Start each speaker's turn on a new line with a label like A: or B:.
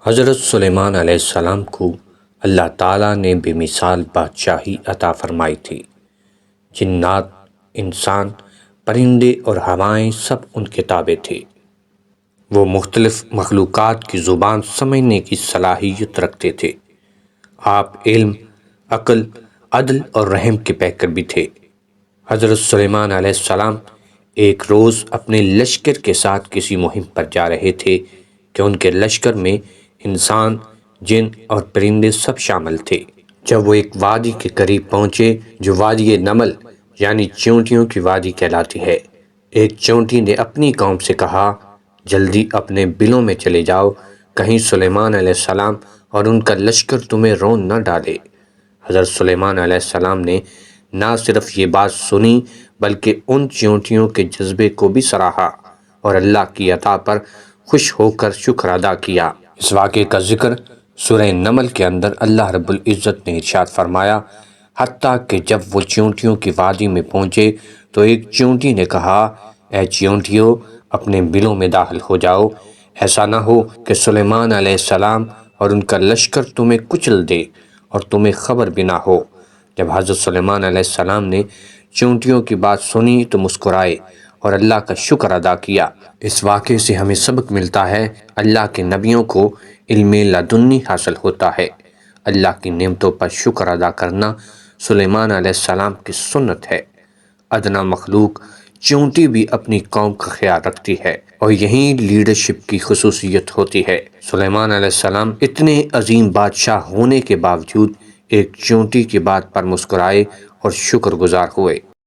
A: حضرت سلیمان علیہ السلام کو اللہ تعالیٰ نے بے مثال بادشاہی عطا فرمائی تھی۔ جنات، انسان، پرندے اور ہوائیں سب ان کے تابع تھے۔ وہ مختلف مخلوقات کی زبان سمجھنے کی صلاحیت رکھتے تھے۔ آپ علم، عقل، عدل اور رحم کے پیکر بھی تھے۔ حضرت سلیمان علیہ السلام ایک روز اپنے لشکر کے ساتھ کسی مہم پر جا رہے تھے کہ ان کے لشکر میں انسان، جن اور پرندے سب شامل تھے۔ جب وہ ایک وادی کے قریب پہنچے جو وادی نمل یعنی چیونٹیوں کی وادی کہلاتی ہے، ایک چیونٹی نے اپنی قوم سے کہا، جلدی اپنے بلوں میں چلے جاؤ، کہیں سلیمان علیہ السلام اور ان کا لشکر تمہیں رون نہ ڈالے۔ حضرت سلیمان علیہ السلام نے نہ صرف یہ بات سنی بلکہ ان چیونٹیوں کے جذبے کو بھی سراہا اور اللہ کی عطا پر خوش ہو کر شکر ادا کیا۔ اس واقعے کا ذکر سورہ نمل کے اندر اللہ رب العزت نے ارشاد فرمایا، حتیٰ کہ جب وہ چیونٹیوں کی وادی میں پہنچے تو ایک چیونٹی نے کہا، اے چیونٹیوں، اپنے بلوں میں داخل ہو جاؤ، ایسا نہ ہو کہ سلیمان علیہ السلام اور ان کا لشکر تمہیں کچل دے اور تمہیں خبر بھی نہ ہو۔ جب حضرت سلیمان علیہ السلام نے چیونٹیوں کی بات سنی تو مسکرائے اور اللہ کا شکر ادا کیا۔ اس واقعے سے ہمیں سبق ملتا ہے، اللہ کے نبیوں کو علم لدنی حاصل ہوتا ہے۔ اللہ کی نعمتوں پر شکر ادا کرنا سلیمان علیہ السلام کی سنت ہے۔ ادنا مخلوق چیونٹی بھی اپنی قوم کا خیال رکھتی ہے اور یہی لیڈرشپ کی خصوصیت ہوتی ہے۔ سلیمان علیہ السلام اتنے عظیم بادشاہ ہونے کے باوجود ایک چیونٹی کی بات پر مسکرائے اور شکر گزار ہوئے۔